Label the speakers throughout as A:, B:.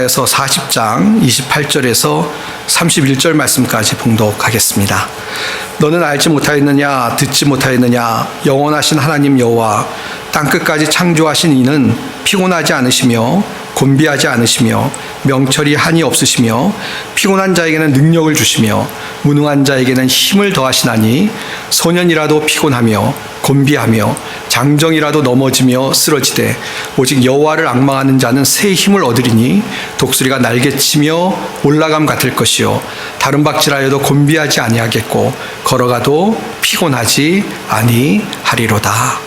A: 이사야서 40장 28절에서 31절 말씀까지 봉독하겠습니다. 너는 알지 못하였느냐 듣지 못하였느냐 영원하신 하나님 여호와 땅끝까지 창조하신 이는 피곤하지 않으시며 곤비하지 않으시며 명철이 한이 없으시며 피곤한 자에게는 능력을 주시며 무능한 자에게는 힘을 더하시나니 소년이라도 피곤하며 곤비하며 장정이라도 넘어지며 쓰러지되 오직 여호와를 앙망하는 자는 새 힘을 얻으리니 독수리가 날개치며 올라감 같을 것이요 다른 박질하여도 곤비하지 아니하겠고 걸어가도 피곤하지 아니하리로다.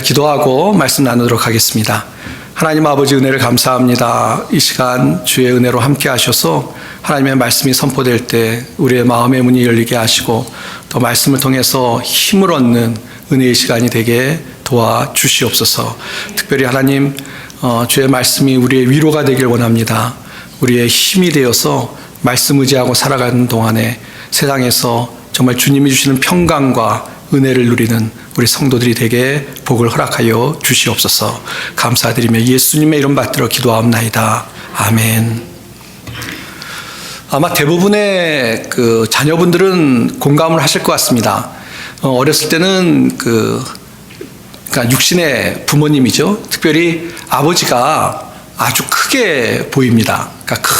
A: 기도하고 말씀 나누도록 하겠습니다. 하나님 아버지 은혜를 감사합니다. 이 시간 주의 은혜로 함께 하셔서 하나님의 말씀이 선포될 때 우리의 마음의 문이 열리게 하시고 또 말씀을 통해서 힘을 얻는 은혜의 시간이 되게 도와주시옵소서. 특별히 하나님 주의 말씀이 우리의 위로가 되길 원합니다. 우리의 힘이 되어서 말씀 의지하고 살아가는 동안에 세상에서 정말 주님이 주시는 평강과 은혜를 누리는 우리 성도들이 되게 복을 허락하여 주시옵소서. 감사드리며 예수님의 이름 받들어 기도하옵나이다. 아멘. 아마 대부분의 자녀분들은 공감을 하실 것 같습니다. 어렸을 때는 그러니까 육신의 부모님이죠. 특별히 아버지가 아주 크게 보입니다. 그러니까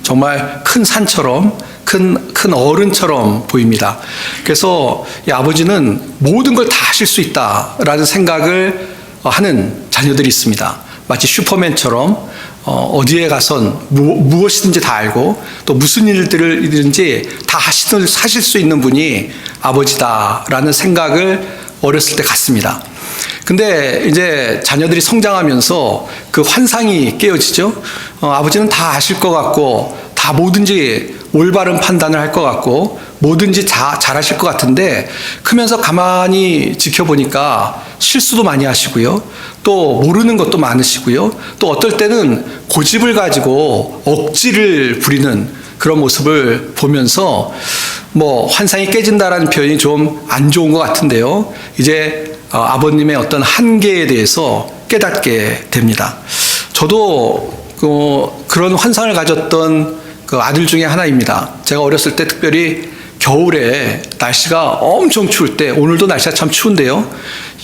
A: 정말 큰 산처럼 큰 어른처럼 보입니다. 그래서 이 아버지는 모든 걸 다 하실 수 있다라는 생각을 하는 자녀들이 있습니다. 마치 슈퍼맨처럼 어디에 가선 무엇이든지 다 알고 또 무슨 일들이든지 다 하실 수 있는 분이 아버지다라는 생각을 어렸을 때 갖습니다. 근데 이제 자녀들이 성장하면서 그 환상이 깨어지죠. 아버지는 다 아실 것 같고 다 뭐든지 올바른 판단을 할 것 같고 뭐든지 잘하실 것 같은데 크면서 가만히 지켜보니까 실수도 많이 하시고요. 또 모르는 것도 많으시고요. 또 어떨 때는 고집을 가지고 억지를 부리는 그런 모습을 보면서 환상이 깨진다라는 표현이 좀 안 좋은 것 같은데요. 이제 아버님의 어떤 한계에 대해서 깨닫게 됩니다. 저도 그런 환상을 가졌던 아들 중에 하나입니다. 제가 어렸을 때 특별히 겨울에 날씨가 엄청 추울 때, 오늘도 날씨가 참 추운데요.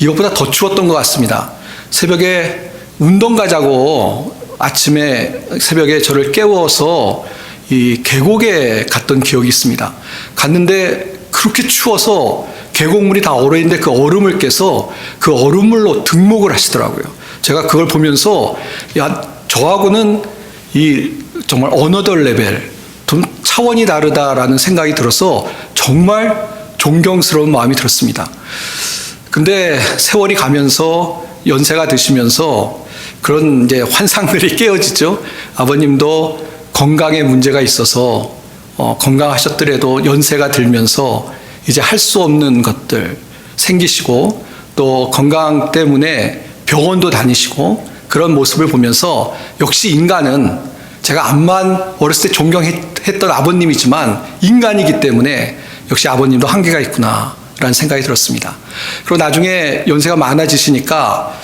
A: 이것보다 더 추웠던 것 같습니다. 새벽에 운동 가자고 아침에 새벽에 저를 깨워서 이 계곡에 갔던 기억이 있습니다. 갔는데 그렇게 추워서 계곡물이 다 얼어있는데 그 얼음을 깨서 그 얼음물로 등목을 하시더라고요. 제가 그걸 보면서 저하고는 정말 어너더 레벨, 좀 차원이 다르다라는 생각이 들어서 정말 존경스러운 마음이 들었습니다. 근데 세월이 가면서 연세가 드시면서 그런 이제 환상들이 깨어지죠. 아버님도 건강에 문제가 있어서 건강하셨더라도 연세가 들면서 이제 할 수 없는 것들 생기시고 또 건강 때문에 병원도 다니시고 그런 모습을 보면서 역시 인간은 제가 암만 어렸을 때 존경했던 아버님이지만 인간이기 때문에 역시 아버님도 한계가 있구나라는 생각이 들었습니다. 그리고 나중에 연세가 많아지시니까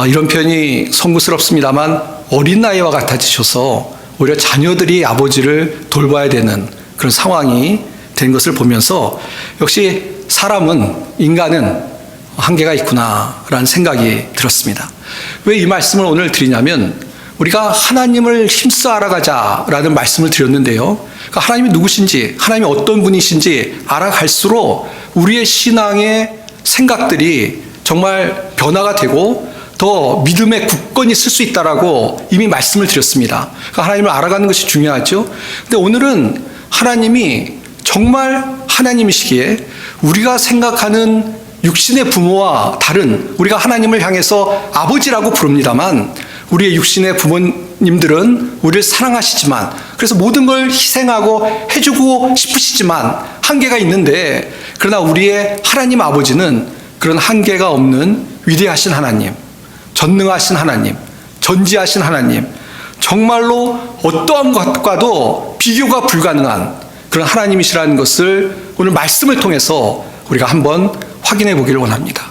A: 이런 표현이 송구스럽습니다만 어린 나이와 같아지셔서 오히려 자녀들이 아버지를 돌봐야 되는 그런 상황이 된 것을 보면서 역시 인간은 한계가 있구나라는 생각이 들었습니다. 왜 이 말씀을 오늘 드리냐면 우리가 하나님을 힘써 알아가자라는 말씀을 드렸는데요. 그러니까 하나님이 누구신지, 하나님이 어떤 분이신지 알아갈수록 우리의 신앙의 생각들이 정말 변화가 되고 더 믿음의 굳건히 쓸 수 있다라고 이미 말씀을 드렸습니다. 그러니까 하나님을 알아가는 것이 중요하죠. 근데 오늘은 하나님이 정말 하나님이시기에 우리가 생각하는 육신의 부모와 다른, 우리가 하나님을 향해서 아버지라고 부릅니다만 우리의 육신의 부모님들은 우리를 사랑하시지만 그래서 모든 걸 희생하고 해주고 싶으시지만 한계가 있는데, 그러나 우리의 하나님 아버지는 그런 한계가 없는 위대하신 하나님, 전능하신 하나님, 전지하신 하나님, 정말로 어떠한 것과도 비교가 불가능한 그런 하나님이시라는 것을 오늘 말씀을 통해서 우리가 한번 확인해 보기를 원합니다.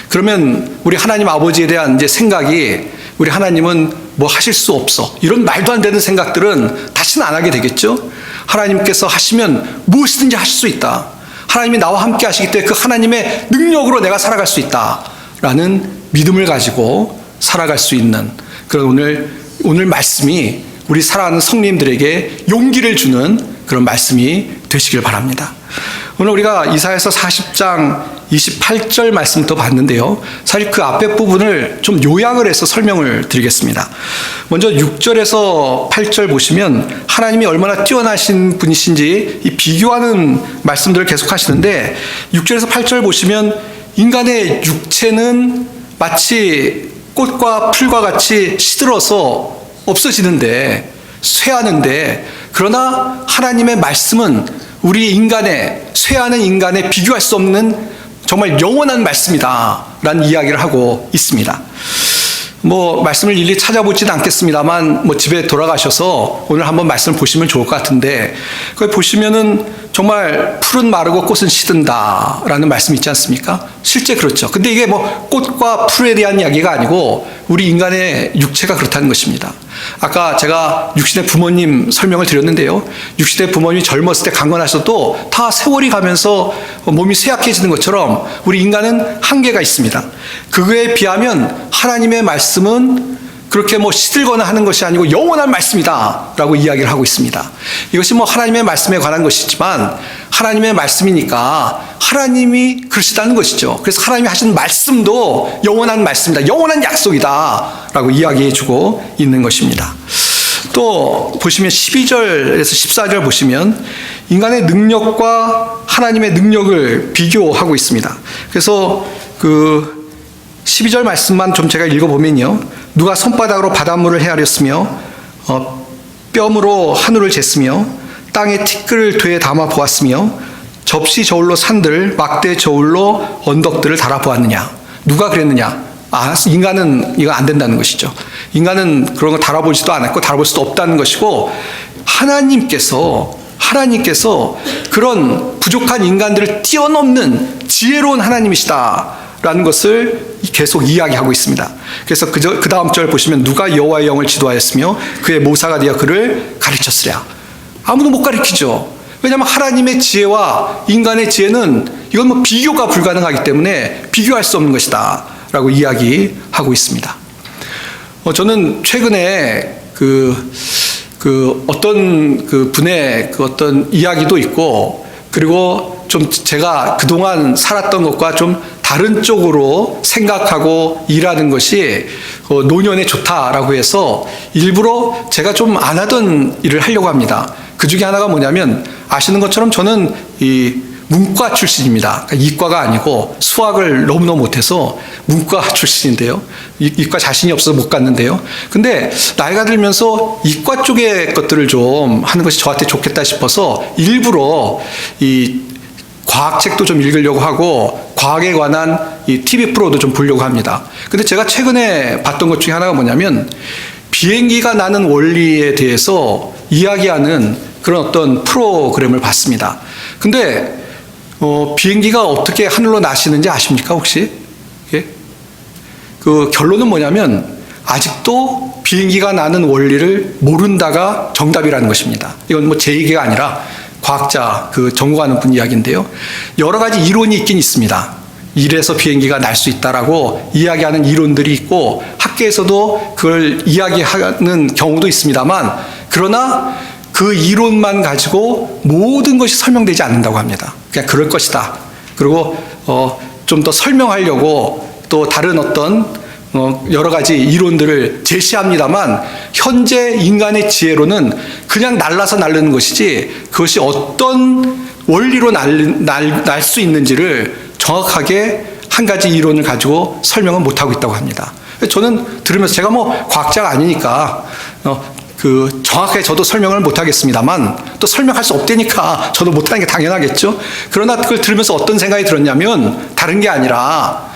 A: 그러면 우리 하나님 아버지에 대한 이제 생각이, 우리 하나님은 뭐 하실 수 없어. 이런 말도 안 되는 생각들은 다시는 안 하게 되겠죠. 하나님께서 하시면 무엇이든지 하실 수 있다. 하나님이 나와 함께 하시기 때문에 그 하나님의 능력으로 내가 살아갈 수 있다라는 믿음을 가지고 살아갈 수 있는 그런 오늘 말씀이 우리 사랑하는 성도님들에게 용기를 주는 그런 말씀이 되시길 바랍니다. 오늘 우리가 이사야서 40장 28절 말씀부터 봤는데요. 사실 그 앞에 부분을 좀 요약을 해서 설명을 드리겠습니다. 먼저 6절에서 8절 보시면 하나님이 얼마나 뛰어나신 분이신지 이 비교하는 말씀들을 계속 하시는데 6절에서 8절 보시면 인간의 육체는 마치 꽃과 풀과 같이 시들어서 없어지는데 쇠하는데 그러나 하나님의 말씀은 우리 인간의 쇠하는 인간에 비교할 수 없는 정말 영원한 말씀이다 라는 이야기를 하고 있습니다. 뭐 말씀을 일일이 찾아보지는 않겠습니다만 뭐 집에 돌아가셔서 오늘 한번 말씀을 보시면 좋을 것 같은데 거기 보시면은 정말 풀은 마르고 꽃은 시든다 라는 말씀이 있지 않습니까? 실제 그렇죠. 근데 이게 뭐 꽃과 풀에 대한 이야기가 아니고 우리 인간의 육체가 그렇다는 것입니다. 아까 제가 육신의 부모님 설명을 드렸는데요. 육신의 부모님이 젊었을 때 강건하셔도 다 세월이 가면서 몸이 쇠약해지는 것처럼 우리 인간은 한계가 있습니다. 그거에 비하면 하나님의 말씀은 그렇게 뭐 시들거나 하는 것이 아니고 영원한 말씀이다 라고 이야기를 하고 있습니다. 이것이 뭐 하나님의 말씀에 관한 것이지만 하나님의 말씀이니까 하나님이 그러시다는 것이죠. 그래서 하나님이 하신 말씀도 영원한 말씀이다, 영원한 약속이다 라고 이야기해 주고 있는 것입니다. 또 보시면 12절에서 14절 보시면 인간의 능력과 하나님의 능력을 비교하고 있습니다. 그래서 그 12절 말씀만 좀 제가 읽어보면요. 누가 손바닥으로 바닷물을 헤아렸으며 뼘으로 하늘을 쟀으며 땅에 티끌을 되에 담아 보았으며 접시 저울로 산들 막대 저울로 언덕들을 달아보았느냐. 누가 그랬느냐. 인간은 이거 안 된다는 것이죠. 인간은 그런 거 달아보지도 않았고 달아볼 수도 없다는 것이고 하나님께서 그런 부족한 인간들을 뛰어넘는 지혜로운 하나님이시다 라는 것을 계속 이야기하고 있습니다. 그래서 그 다음 절 보시면 누가 여호와의 영을 지도하였으며 그의 모사가 되어 그를 가르쳤으랴. 아무도 못 가르치죠. 왜냐하면 하나님의 지혜와 인간의 지혜는 이건 뭐 비교가 불가능하기 때문에 비교할 수 없는 것이다 라고 이야기하고 있습니다. 저는 최근에 어떤 분의 어떤 이야기도 있고 그리고 좀 제가 그동안 살았던 것과 좀 다른 쪽으로 생각하고 일하는 것이 노년에 좋다라고 해서 일부러 제가 좀 안 하던 일을 하려고 합니다. 그 중에 하나가 뭐냐면 아시는 것처럼 저는 이 문과 출신입니다. 그러니까 이과가 아니고 수학을 너무너무 못해서 문과 출신인데요. 이과 자신이 없어서 못 갔는데요. 근데 나이가 들면서 이과 쪽의 것들을 좀 하는 것이 저한테 좋겠다 싶어서 일부러 이 과학책도 좀 읽으려고 하고 과학에 관한 이 TV 프로도 좀 보려고 합니다. 근데 제가 최근에 봤던 것 중에 하나가 뭐냐면 비행기가 나는 원리에 대해서 이야기하는 그런 어떤 프로그램을 봤습니다. 근데 비행기가 어떻게 하늘로 나시는지 아십니까 혹시? 예? 그 결론은 뭐냐면 아직도 비행기가 나는 원리를 모른다가 정답이라는 것입니다. 이건 뭐 제 얘기가 아니라 과학자 전공하는 분 이야기인데요. 여러 가지 이론이 있긴 있습니다. 이래서 비행기가 날 수 있다라고 이야기하는 이론들이 있고 학계에서도 그걸 이야기하는 경우도 있습니다만 그러나 그 이론만 가지고 모든 것이 설명되지 않는다고 합니다. 그냥 그럴 것이다. 그리고 좀 더 설명하려고 또 다른 어떤 여러 가지 이론들을 제시합니다만 현재 인간의 지혜로는 그냥 날라서 날르는 것이지 그것이 어떤 원리로 날 수 있는지를 정확하게 한 가지 이론을 가지고 설명은 못하고 있다고 합니다. 저는 들으면서 제가 뭐 과학자가 아니니까 정확하게 저도 설명을 못하겠습니다만 또 설명할 수 없다니까 저도 못하는 게 당연하겠죠. 그러나 그걸 들으면서 어떤 생각이 들었냐면 다른 게 아니라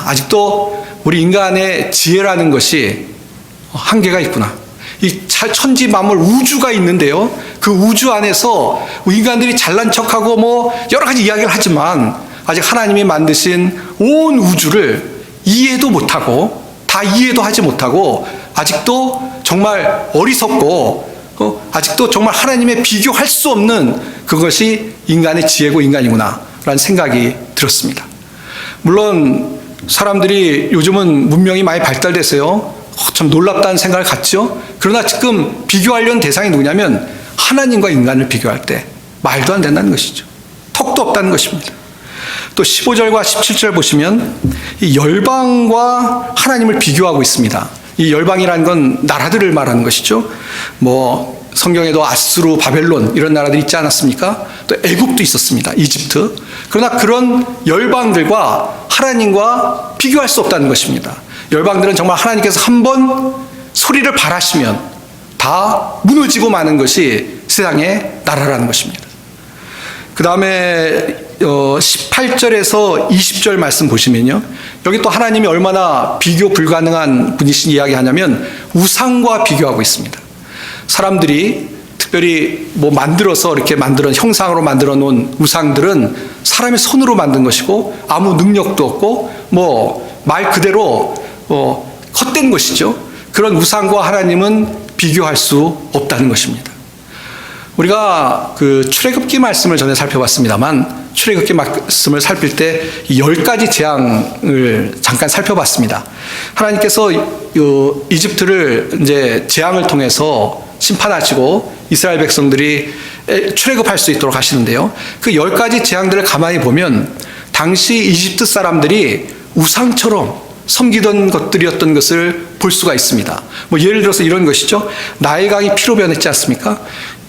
A: 아직도 우리 인간의 지혜라는 것이 한계가 있구나. 이 천지 만물 우주가 있는데요. 그 우주 안에서 인간들이 잘난 척하고 뭐 여러 가지 이야기를 하지만 아직 하나님이 만드신 온 우주를 이해도 못하고 다 이해도 하지 못하고 아직도 정말 어리석고 아직도 정말 하나님의 비교할 수 없는 그것이 인간의 지혜고 인간이구나 라는 생각이 들었습니다. 물론 사람들이 요즘은 문명이 많이 발달돼서요, 참 놀랍다는 생각을 갖죠. 그러나 지금 비교하려는 대상이 누구냐면 하나님과 인간을 비교할 때 말도 안 된다는 것이죠. 턱도 없다는 것입니다. 또 15절과 17절 보시면 이 열방과 하나님을 비교하고 있습니다. 이 열방이라는 건 나라들을 말하는 것이죠. 뭐 성경에도 아수르, 바벨론 이런 나라들이 있지 않았습니까? 또 애국도 있었습니다. 이집트. 그러나 그런 열방들과 하나님과 비교할 수 없다는 것입니다. 열방들은 정말 하나님께서 한번 소리를 발하시면 다 무너지고 마는 것이 세상의 나라라는 것입니다. 그 다음에 18절에서 20절 말씀 보시면요, 여기 또 하나님이 얼마나 비교 불가능한 분이신 이야기 하냐면 우상과 비교하고 있습니다. 사람들이 특별히 뭐 만들어서 이렇게 형상으로 만들어 놓은 우상들은 사람의 손으로 만든 것이고 아무 능력도 없고 뭐 말 그대로 헛된 것이죠. 그런 우상과 하나님은 비교할 수 없다는 것입니다. 우리가 그 출애굽기 말씀을 전에 살펴봤습니다만 출애굽기 말씀을 살필 때 10가지 재앙을 잠깐 살펴봤습니다. 하나님께서 이집트를 이제 재앙을 통해서 심판하시고 이스라엘 백성들이 출애굽할 수 있도록 하시는데요. 그 10가지 재앙들을 가만히 보면 당시 이집트 사람들이 우상처럼 섬기던 것들이었던 것을 볼 수가 있습니다. 뭐 예를 들어서 이런 것이죠. 나일강이 피로 변했지 않습니까?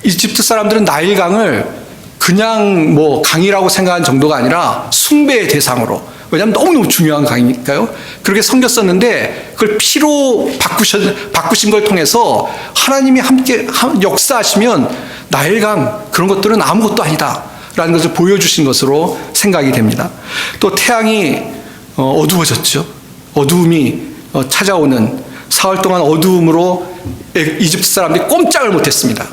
A: 이집트 사람들은 나일강을 그냥 뭐 강이라고 생각한 정도가 아니라 숭배의 대상으로, 왜냐하면 너무너무 중요한 강이니까요. 그렇게 섬겼었는데 그걸 피로 바꾸신 걸 통해서 하나님이 함께 역사하시면 나일강 그런 것들은 아무것도 아니다 라는 것을 보여주신 것으로 생각이 됩니다. 또 태양이 어두워졌죠. 어두움이 찾아오는 사흘 동안 어두움으로 이집트 사람들이 꼼짝을 못했습니다.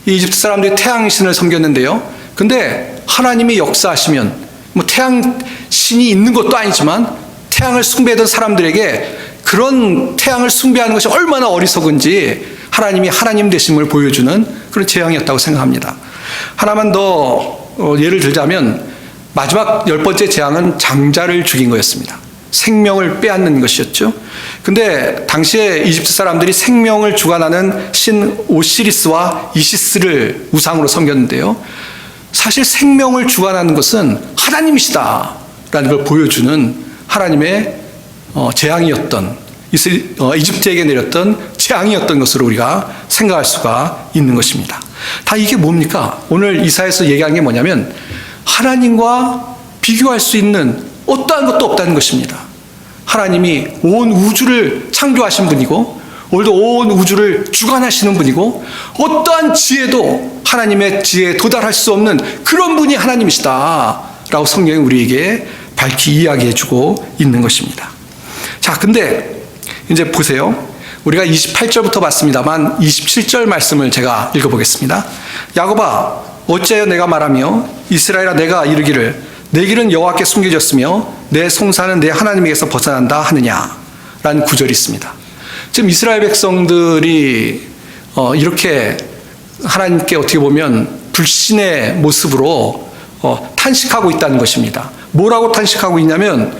A: 이 이집트 사람들이 태양신을 섬겼는데요. 근데 하나님이 역사하시면 뭐 태양신이 있는 것도 아니지만 태양을 숭배하던 사람들에게 그런 태양을 숭배하는 것이 얼마나 어리석은지 하나님이 하나님 되심을 보여주는 그런 재앙이었다고 생각합니다. 하나만 더 예를 들자면 마지막 10번째 재앙은 장자를 죽인 거였습니다. 생명을 빼앗는 것이었죠. 근데 당시에 이집트 사람들이 생명을 주관하는 신 오시리스와 이시스를 우상으로 섬겼는데요. 사실 생명을 주관하는 것은 하나님이시다라는 걸 보여주는 하나님의 재앙이었던, 이집트에게 내렸던 재앙이었던 것으로 우리가 생각할 수가 있는 것입니다. 다 이게 뭡니까? 오늘 이사야에서 얘기한 게 뭐냐면 하나님과 비교할 수 있는 어떠한 것도 없다는 것입니다. 하나님이 온 우주를 창조하신 분이고 오늘도 온 우주를 주관하시는 분이고 어떠한 지혜도 하나님의 지혜에 도달할 수 없는 그런 분이 하나님이시다 라고 성경이 우리에게 밝히 이야기해주고 있는 것입니다. 자, 근데 이제 보세요. 우리가 28절부터 봤습니다만 27절 말씀을 제가 읽어보겠습니다. 야곱아, 어찌하여 내가 말하며 이스라엘아 내가 이르기를 내 길은 여호와께 숨겨졌으며 내 송사는 내 하나님에게서 벗어난다 하느냐 라는 구절이 있습니다. 지금 이스라엘 백성들이 이렇게 하나님께 어떻게 보면 불신의 모습으로 탄식하고 있다는 것입니다. 뭐라고 탄식하고 있냐면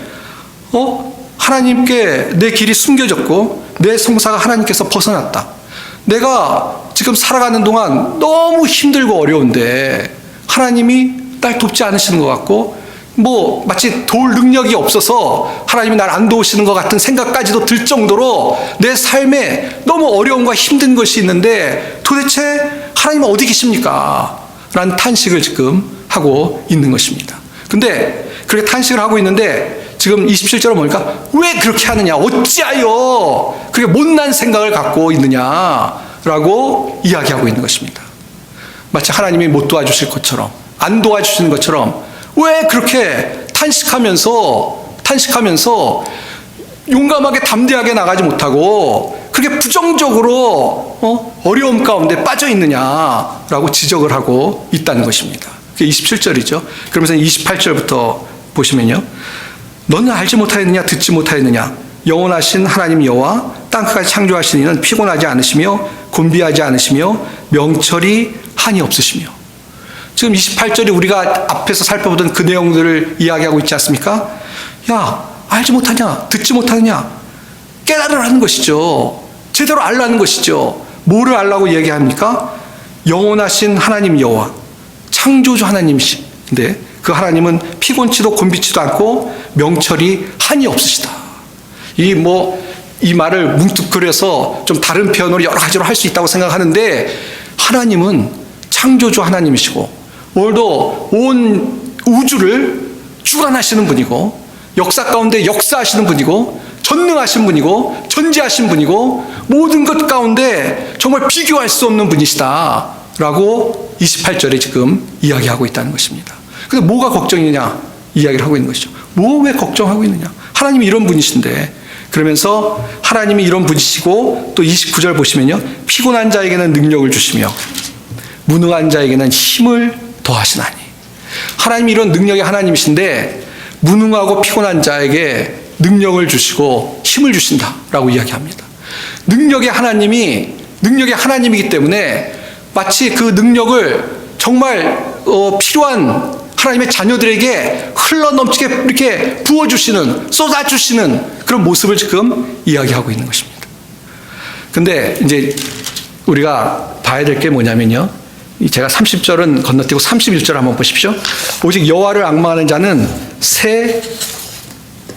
A: 하나님께 내 길이 숨겨졌고 내 송사가 하나님께서 벗어났다. 내가 지금 살아가는 동안 너무 힘들고 어려운데 하나님이 날 돕지 않으시는 것 같고 뭐 마치 도울 능력이 없어서 하나님이 날 안 도우시는 것 같은 생각까지도 들 정도로 내 삶에 너무 어려움과 힘든 것이 있는데 도대체 하나님은 어디 계십니까? 라는 탄식을 지금 하고 있는 것입니다. 근데 그렇게 탄식을 하고 있는데 지금 27절은 보니까 왜 그렇게 하느냐? 어찌하여 그렇게 못난 생각을 갖고 있느냐라고 이야기하고 있는 것입니다. 마치 하나님이 못 도와주실 것처럼 안 도와주시는 것처럼 왜 그렇게 탄식하면서 용감하게 담대하게 나가지 못하고 그렇게 부정적으로 어려움 가운데 빠져 있느냐라고 지적을 하고 있다는 것입니다. 그게 27절이죠. 그러면서 28절부터 보시면요. 너는 알지 못하였느냐 듣지 못하였느냐 영원하신 하나님 여호와 땅끝까지 창조하신 이는 피곤하지 않으시며 곤비하지 않으시며 명철이 한이 없으시며. 지금 28절이 우리가 앞에서 살펴보던 그 내용들을 이야기하고 있지 않습니까? 야, 알지 못하냐? 듣지 못하느냐? 깨달으라는 것이죠. 제대로 알라는 것이죠. 뭐를 알라고 얘기합니까? 영원하신 하나님 여호와, 창조주 하나님이신데 그 하나님은 피곤치도 곤비치도 않고 명철이 한이 없으시다. 이 말을 뭉뚱그려서 좀 다른 표현으로 여러 가지로 할 수 있다고 생각하는데, 하나님은 창조주 하나님이시고 오늘도 온 우주를 주관하시는 분이고 역사 가운데 역사하시는 분이고 전능하신 분이고 전지하신 분이고 모든 것 가운데 정말 비교할 수 없는 분이시다라고 28절에 지금 이야기하고 있다는 것입니다. 근데 뭐가 걱정이냐 이야기를 하고 있는 것이죠. 뭐 왜 걱정하고 있느냐? 하나님이 이런 분이신데, 그러면서 하나님이 이런 분이시고 또 29절 보시면요, 피곤한 자에게는 능력을 주시며 무능한 자에게는 힘을 더하시나니. 하나님이 이런 능력의 하나님이신데 무능하고 피곤한 자에게 능력을 주시고 힘을 주신다라고 이야기합니다. 능력의 하나님이기 때문에 마치 그 능력을 정말 필요한 하나님의 자녀들에게 흘러넘치게 이렇게 부어주시는, 쏟아주시는 그런 모습을 지금 이야기하고 있는 것입니다. 근데 이제 우리가 봐야 될 게 뭐냐면요, 제가 30절은 건너뛰고 31절 한번 보십시오. 오직 여호와를 앙망하는 자는 새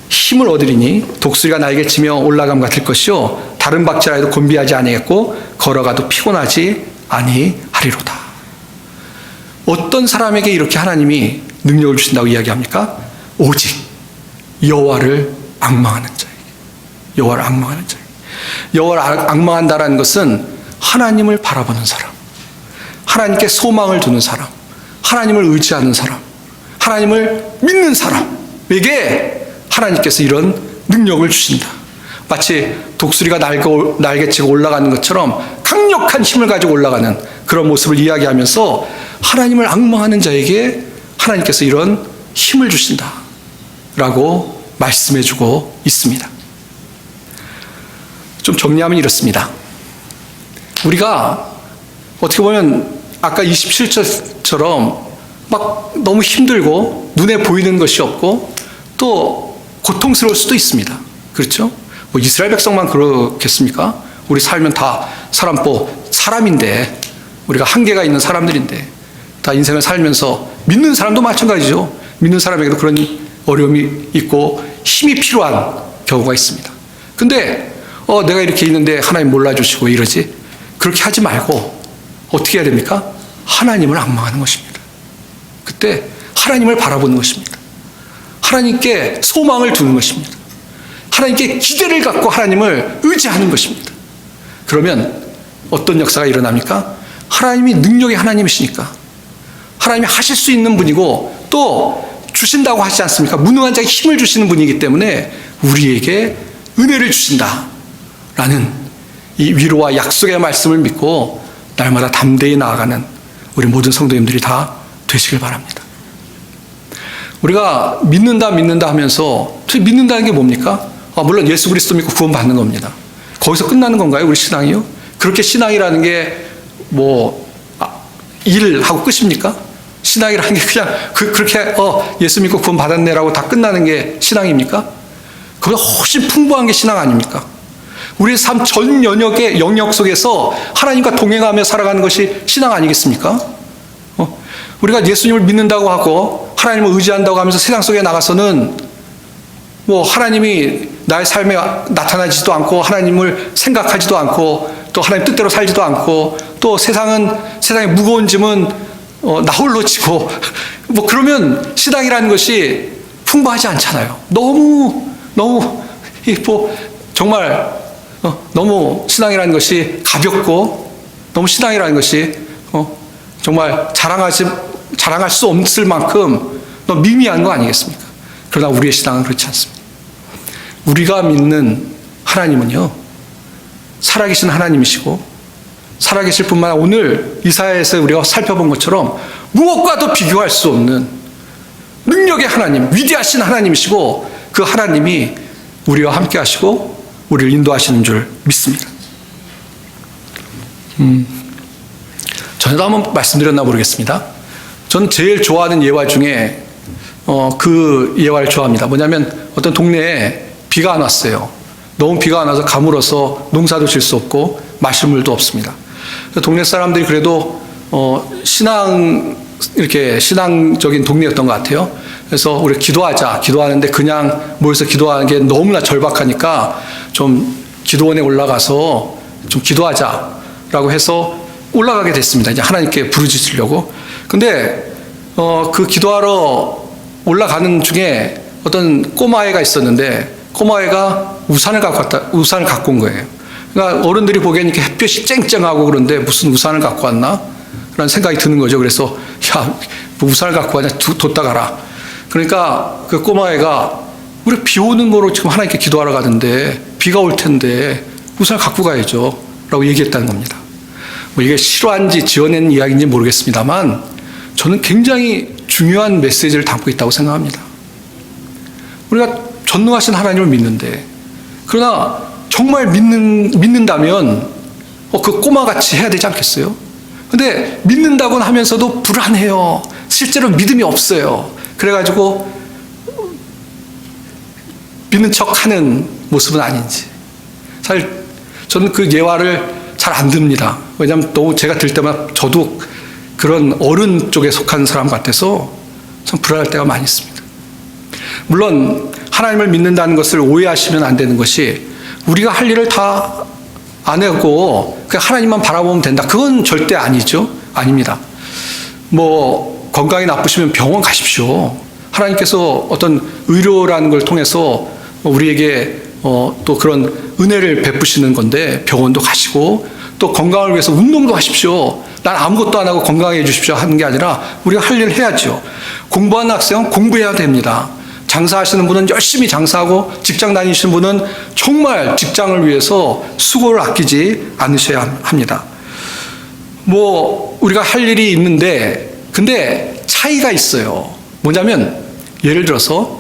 A: 힘을 얻으리니 독수리가 날개치며 올라감 같을 것이요 다른 박질하여도 곤비하지 아니하겠고 걸어가도 피곤하지 아니하리로다. 어떤 사람에게 이렇게 하나님이 능력을 주신다고 이야기합니까? 오직 여호와를 앙망하는 자에게. 여호와를 앙망하는 자에게. 여호와를 앙망한다라는 것은 하나님을 바라보는 사람, 하나님께 소망을 두는 사람, 하나님을 의지하는 사람, 하나님을 믿는 사람에게 하나님께서 이런 능력을 주신다. 마치 독수리가 날개치고 올라가는 것처럼 강력한 힘을 가지고 올라가는 그런 모습을 이야기하면서 하나님을 앙망하는 자에게 하나님께서 이런 힘을 주신다 라고 말씀해주고 있습니다. 좀 정리하면 이렇습니다. 우리가 어떻게 보면 아까 27절처럼 막 너무 힘들고 눈에 보이는 것이 없고 또 고통스러울 수도 있습니다. 그렇죠? 뭐 이스라엘 백성만 그렇겠습니까? 우리 살면 다 사람인데, 우리가 한계가 있는 사람들인데, 다 인생을 살면서 믿는 사람도 마찬가지죠. 믿는 사람에게도 그런 어려움이 있고 힘이 필요한 경우가 있습니다. 근데 내가 이렇게 있는데 하나님 몰라주시고 이러지? 그렇게 하지 말고 어떻게 해야 됩니까? 하나님을 앙망하는 것입니다. 그때 하나님을 바라보는 것입니다. 하나님께 소망을 두는 것입니다. 하나님께 기대를 갖고 하나님을 의지하는 것입니다. 그러면 어떤 역사가 일어납니까? 하나님이 능력의 하나님이시니까 하나님이 하실 수 있는 분이고 또 주신다고 하지 않습니까? 무능한 자에게 힘을 주시는 분이기 때문에 우리에게 은혜를 주신다라는 이 위로와 약속의 말씀을 믿고 날마다 담대히 나아가는 우리 모든 성도님들이 다 되시길 바랍니다. 우리가 믿는다 하면서 믿는다는 게 뭡니까? 물론 예수 그리스도 믿고 구원받는 겁니다. 거기서 끝나는 건가요? 우리 신앙이요? 그렇게 신앙이라는 게 일하고 끝입니까? 신앙이라는 게 그냥 그렇게 예수 믿고 구원받았네라고 다 끝나는 게 신앙입니까? 그보다 훨씬 풍부한 게 신앙 아닙니까? 우리의 삶 전 영역 속에서 하나님과 동행하며 살아가는 것이 신앙 아니겠습니까? 우리가 예수님을 믿는다고 하고 하나님을 의지한다고 하면서 세상 속에 나가서는 하나님이 나의 삶에 나타나지도 않고 하나님을 생각하지도 않고 또 하나님 뜻대로 살지도 않고 또 세상의 무거운 짐은 나 홀로 지고 그러면 신앙이라는 것이 풍부하지 않잖아요. 너무 정말 너무 신앙이라는 것이 가볍고 너무 신앙이라는 것이 정말 자랑할 수 없을 만큼 너무 미미한 거 아니겠습니까? 그러나 우리의 신앙은 그렇지 않습니다. 우리가 믿는 하나님은요, 살아계신 하나님이시고 살아계실 뿐만 아니라 오늘 이사야에서 우리가 살펴본 것처럼 무엇과도 비교할 수 없는 능력의 하나님, 위대하신 하나님이시고 그 하나님이 우리와 함께 하시고 우리를 인도하시는 줄 믿습니다. 전에도 한번 말씀드렸나 모르겠습니다. 전 제일 좋아하는 예화 중에 그 예화를 좋아합니다. 뭐냐면 어떤 동네에 비가 안 왔어요. 너무 비가 안 와서 가물어서 농사도 질 수 없고 마실 물도 없습니다. 동네 사람들이 그래도 신앙적인 동네였던 것 같아요. 그래서 우리 기도하는데 그냥 모여서 기도하는 게 너무나 절박하니까 좀 기도원에 올라가서 좀 기도하자라고 해서 올라가게 됐습니다. 이제 하나님께 부르짖으려고. 근데 그 기도하러 올라가는 중에 어떤 꼬마애가 있었는데 꼬마애가 우산을 갖고 온 거예요. 그러니까 어른들이 보기엔 이렇게 햇볕이 쨍쨍하고 그런데 무슨 우산을 갖고 왔나? 라는 생각이 드는 거죠. 그래서 야, 뭐 우산을 갖고 왔냐? 뒀다 가라. 그러니까 그 꼬마애가 우리 비 오는 거로 지금 하나님께 기도하러 가는데 비가 올 텐데 우산을 갖고 가야죠. 라고 얘기했다는 겁니다. 뭐 이게 실화인지 지어낸 이야기인지 모르겠습니다만 저는 굉장히 중요한 메시지를 담고 있다고 생각합니다. 우리가 전능하신 하나님을 믿는데 그러나 정말 믿는다면 그 꼬마같이 해야 되지 않겠어요? 근데 믿는다고는 하면서도 불안해요. 실제로 믿음이 없어요. 그래가지고 믿는 척하는 모습은 아닌지. 사실 저는 그 예화를 잘 안 듭니다. 왜냐하면 또 제가 들 때마다 저도 그런 어른 쪽에 속한 사람 같아서 참 불안할 때가 많이 있습니다. 물론 하나님을 믿는다는 것을 오해하시면 안 되는 것이 우리가 할 일을 다 안 하고 그냥 하나님만 바라보면 된다. 그건 절대 아니죠. 아닙니다. 뭐 건강이 나쁘시면 병원 가십시오. 하나님께서 어떤 의료라는 걸 통해서 우리에게 또 그런 은혜를 베푸시는 건데 병원도 가시고 또 건강을 위해서 운동도 하십시오. 난 아무것도 안 하고 건강해 주십시오 하는 게 아니라 우리가 할 일을 해야죠. 공부하는 학생은 공부해야 됩니다. 장사하시는 분은 열심히 장사하고 직장 다니시는 분은 정말 직장을 위해서 수고를 아끼지 않으셔야 합니다. 뭐 우리가 할 일이 있는데 근데 차이가 있어요. 뭐냐면 예를 들어서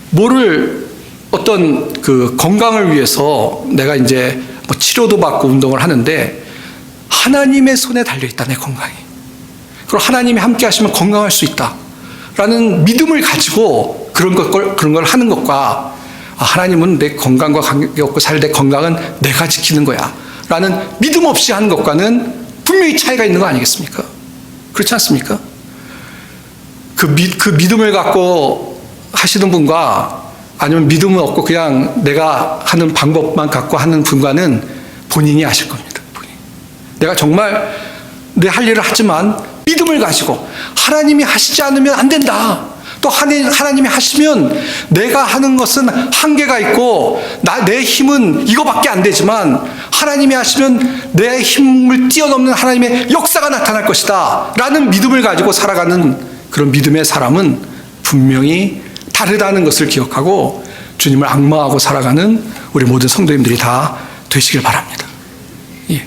A: 뭐를 어떤 그 건강을 위해서 내가 이제 뭐 치료도 받고 운동을 하는데 하나님의 손에 달려있다 내 건강이. 그리고 하나님이 함께 하시면 건강할 수 있다 라는 믿음을 가지고 그런 걸 하는 것과 하나님은 내 건강과 관계없고 살 내 건강은 내가 지키는 거야 라는 믿음 없이 하는 것과는 분명히 차이가 있는 거 아니겠습니까? 그렇지 않습니까? 그 믿음을 갖고 하시는 분과 아니면 믿음은 없고 그냥 내가 하는 방법만 갖고 하는 분과는 본인이 아실 겁니다. 내가 정말 내 할 일을 하지만 믿음을 가지고 하나님이 하시지 않으면 안 된다. 또 하나님이 하시면 내가 하는 것은 한계가 있고 내 힘은 이거밖에 안 되지만 하나님이 하시면 내 힘을 뛰어넘는 하나님의 역사가 나타날 것이다 라는 믿음을 가지고 살아가는 그런 믿음의 사람은 분명히 다르다는 것을 기억하고 주님을 앙망하고 살아가는 우리 모든 성도님들이 다 되시길 바랍니다. 예.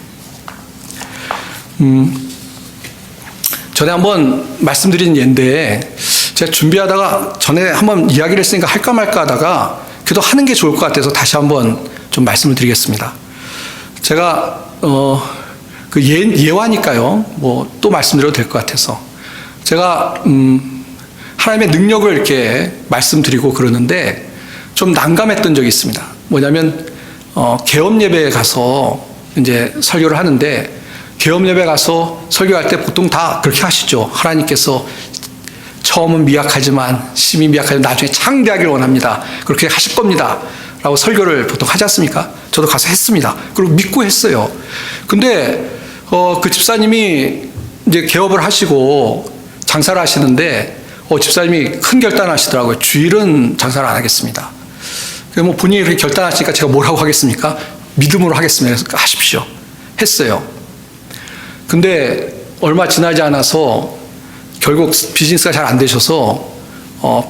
A: 전에 한번 말씀드린 예인데 제가 준비하다가 전에 한번 이야기를 했으니까 할까 말까 하다가 그래도 하는 게 좋을 것 같아서 다시 한번 좀 말씀을 드리겠습니다. 제가 그 예화니까요. 뭐 또 말씀드려도 될 것 같아서 제가 하나님의 능력을 이렇게 말씀드리고 그러는데 좀 난감했던 적이 있습니다. 뭐냐면 개업 예배에 가서 이제 설교를 하는데 개업 예배 가서 설교할 때 보통 다 그렇게 하시죠. 하나님께서 처음은 미약하지만 심히 미약하지만 나중에 창대하기를 원합니다. 그렇게 하실 겁니다. 라고 설교를 보통 하지 않습니까? 저도 가서 했습니다. 그리고 믿고 했어요. 근데 그 집사님이 이제 개업을 하시고 장사를 하시는데 집사님이 큰 결단하시더라고요. 주일은 장사를 안 하겠습니다. 뭐 본인이 그렇게 결단하시니까 제가 뭐라고 하겠습니까? 믿음으로 하겠습니다. 그래서 하십시오. 했어요. 근데 얼마 지나지 않아서 결국 비즈니스가 잘 안 되셔서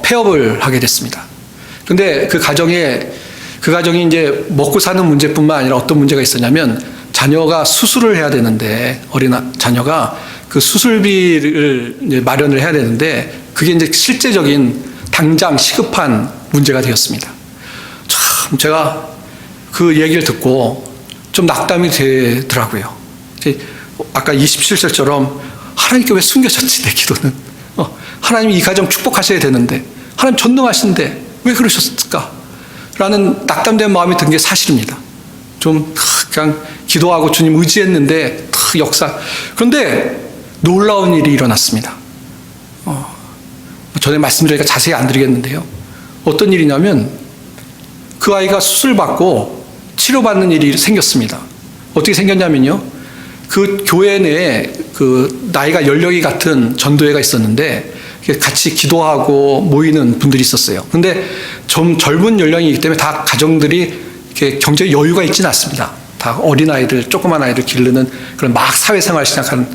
A: 폐업을 하게 됐습니다. 근데 그 가정이 이제 먹고 사는 문제뿐만 아니라 어떤 문제가 있었냐면 자녀가 수술을 해야 되는데 어린 자녀가 그 수술비를 이제 마련을 해야 되는데 그게 이제 실제적인 당장 시급한 문제가 되었습니다. 참 제가 그 얘기를 듣고 좀 낙담이 되더라고요. 아까 27절처럼 하나님께 왜 숨겨졌지 내 기도는. 하나님이 이 가정 축복하셔야 되는데 하나님 전능하신데 왜 그러셨을까? 라는 낙담된 마음이 든 게 사실입니다. 좀 그냥 기도하고 주님 의지했는데 역사. 그런데 놀라운 일이 일어났습니다. 전에 말씀드리니까 자세히 안 드리겠는데요. 어떤 일이냐면 그 아이가 수술받고 치료받는 일이 생겼습니다. 어떻게 생겼냐면요. 그 교회 내에 그 나이가 연령이 같은 전도회가 있었는데 같이 기도하고 모이는 분들이 있었어요. 근데 좀 젊은 연령이기 때문에 다 가정들이 이렇게 경제 여유가 있지는 않습니다. 다 어린아이들, 조그만 아이들 기르는 그런 막 사회생활 시작한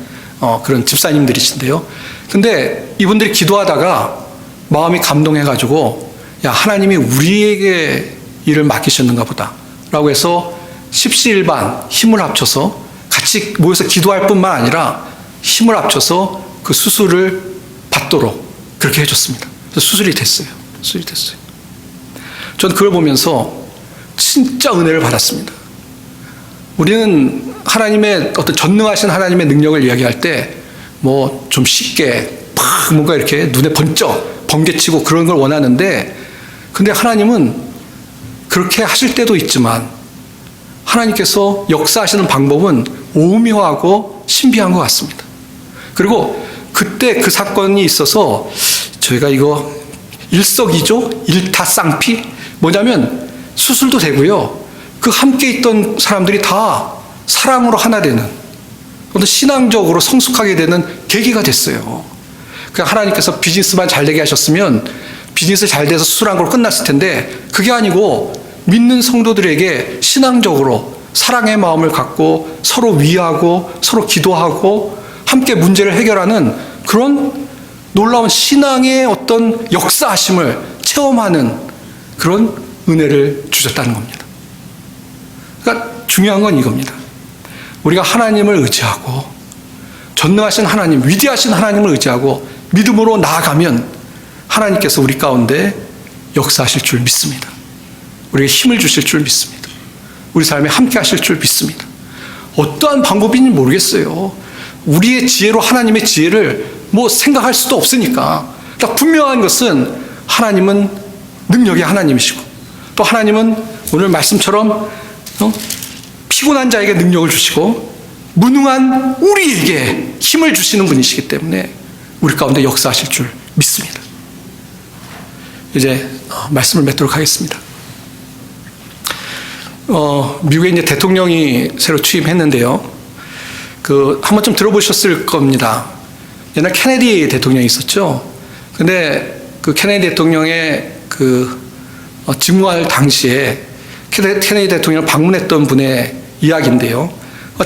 A: 그런 집사님들이신데요. 근데 이분들이 기도하다가 마음이 감동해가지고 야, 하나님이 우리에게 일을 맡기셨는가 보다 라고 해서 십시일반 힘을 합쳐서 같이 모여서 기도할 뿐만 아니라 힘을 합쳐서 그 수술을 받도록 그렇게 해줬습니다. 수술이 됐어요. 수술이 됐어요. 전 그걸 보면서 진짜 은혜를 받았습니다. 우리는 하나님의 어떤 전능하신 하나님의 능력을 이야기할 때 뭐 좀 쉽게 막 뭔가 이렇게 눈에 번개치고 그런 걸 원하는데 근데 하나님은 그렇게 하실 때도 있지만 하나님께서 역사하시는 방법은 오묘하고 신비한 것 같습니다. 그리고 그때 그 사건이 있어서 저희가 이거 일석이조, 일타쌍피 뭐냐면 수술도 되고요. 그 함께 있던 사람들이 다 사랑으로 하나 되는 어떤 신앙적으로 성숙하게 되는 계기가 됐어요. 그냥 하나님께서 비즈니스만 잘 되게 하셨으면 비즈니스 잘 돼서 수술한 걸로 끝났을 텐데 그게 아니고 믿는 성도들에게 신앙적으로 사랑의 마음을 갖고 서로 위하고 서로 기도하고 함께 문제를 해결하는 그런 놀라운 신앙의 어떤 역사하심을 체험하는 그런 은혜를 주셨다는 겁니다. 그러니까 중요한 건 이겁니다. 우리가 하나님을 의지하고 전능하신 하나님, 위대하신 하나님을 의지하고 믿음으로 나아가면 하나님께서 우리 가운데 역사하실 줄 믿습니다. 우리에게 힘을 주실 줄 믿습니다. 우리 삶에 함께 하실 줄 믿습니다. 어떠한 방법인지 모르겠어요. 우리의 지혜로 하나님의 지혜를 뭐 생각할 수도 없으니까. 그러니까 분명한 것은 하나님은 능력의 하나님이시고 또 하나님은 오늘 말씀처럼 피곤한 자에게 능력을 주시고 무능한 우리에게 힘을 주시는 분이시기 때문에 우리 가운데 역사하실 줄 믿습니다. 이제 말씀을 맺도록 하겠습니다. 미국에 이제 대통령이 새로 취임했는데요. 한 번쯤 들어보셨을 겁니다. 옛날 케네디 대통령이 있었죠. 근데 그 케네디 대통령의 직무할 당시에 케네디 대통령을 방문했던 분의 이야기인데요.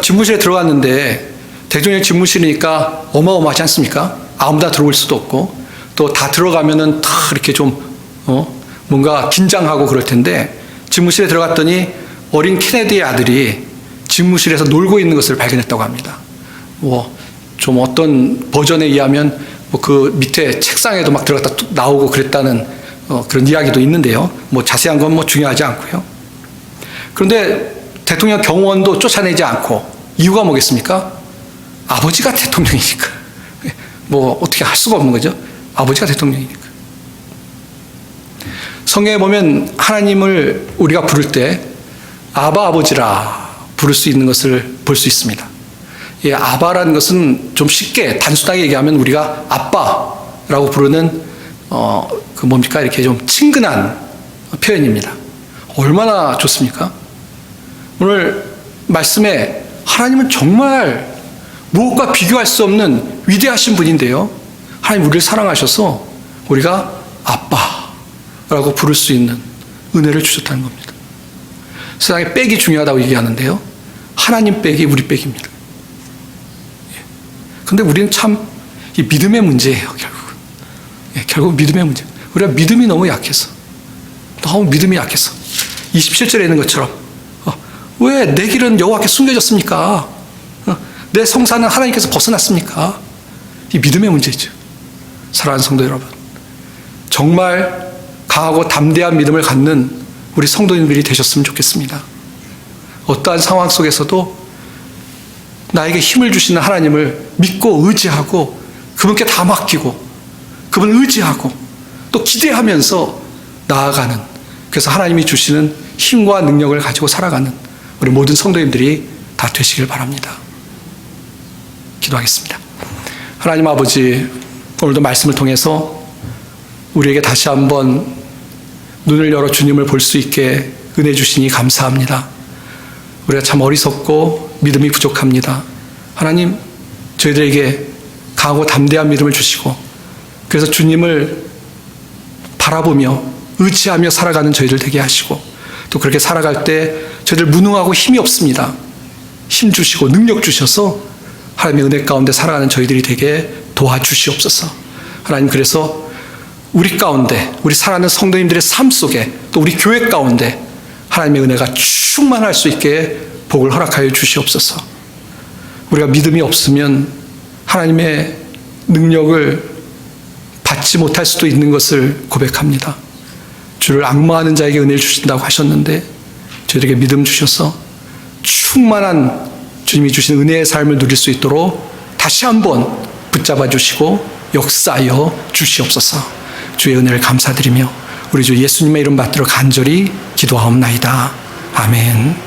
A: 집무실에 들어갔는데 대통령 집무실이니까 어마어마하지 않습니까? 아무나 들어올 수도 없고 또 다 들어가면은 다 이렇게 좀 뭔가 긴장하고 그럴 텐데 집무실에 들어갔더니 어린 케네디의 아들이 집무실에서 놀고 있는 것을 발견했다고 합니다. 좀 어떤 버전에 의하면 그 밑에 책상에도 막 들어갔다 나오고 그랬다는 그런 이야기도 있는데요. 자세한 건 중요하지 않고요. 그런데 대통령 경호원도 쫓아내지 않고 이유가 뭐겠습니까? 아버지가 대통령이니까. 어떻게 할 수가 없는 거죠. 아버지가 대통령이니까. 성경에 보면 하나님을 우리가 부를 때 아바 아버지라 부를 수 있는 것을 볼 수 있습니다. 이 아바라는 것은 좀 쉽게 단순하게 얘기하면 우리가 아빠라고 부르는 뭡니까? 이렇게 좀 친근한 표현입니다. 얼마나 좋습니까? 오늘 말씀에 하나님은 정말 무엇과 비교할 수 없는 위대하신 분인데요. 하나님 우리를 사랑하셔서 우리가 아빠라고 부를 수 있는 은혜를 주셨다는 겁니다. 세상에 빽이 중요하다고 얘기하는데요. 하나님 빽이 우리 빽입니다. 그런데 우리는 참 이 믿음의 문제예요. 결국은. 결국 믿음의 문제. 우리가 믿음이 너무 약해서 너무 믿음이 약해서 27절에 있는 것처럼 왜 내 길은 여호와께 숨겨졌습니까? 내 성사는 하나님께서 벗어났습니까? 이 믿음의 문제죠. 사랑하는 성도 여러분, 정말 강하고 담대한 믿음을 갖는 우리 성도님들이 되셨으면 좋겠습니다. 어떠한 상황 속에서도 나에게 힘을 주시는 하나님을 믿고 의지하고 그분께 다 맡기고 그분을 의지하고 또 기대하면서 나아가는, 그래서 하나님이 주시는 힘과 능력을 가지고 살아가는 우리 모든 성도님들이 다 되시길 바랍니다. 기도하겠습니다. 하나님 아버지, 오늘도 말씀을 통해서 우리에게 다시 한번 눈을 열어 주님을 볼 수 있게 은혜 주시니 감사합니다. 우리가 참 어리석고 믿음이 부족합니다. 하나님, 저희들에게 강하고 담대한 믿음을 주시고 그래서 주님을 바라보며 의지하며 살아가는 저희들 되게 하시고 또 그렇게 살아갈 때 저희들 무능하고 힘이 없습니다. 힘 주시고 능력 주셔서 하나님의 은혜 가운데 살아가는 저희들이 되게 도와주시옵소서. 하나님, 그래서 우리 가운데, 우리 사랑하는 성도님들의 삶 속에 또 우리 교회 가운데 하나님의 은혜가 충만할 수 있게 복을 허락하여 주시옵소서. 우리가 믿음이 없으면 하나님의 능력을 받지 못할 수도 있는 것을 고백합니다. 주를 앙모하는 자에게 은혜를 주신다고 하셨는데 저희에게 믿음 주셔서 충만한 주님이 주신 은혜의 삶을 누릴 수 있도록 다시 한번 붙잡아 주시고 역사하여 주시옵소서. 주의 은혜를 감사드리며 우리 주 예수님의 이름 받들어 간절히 기도하옵나이다. 아멘.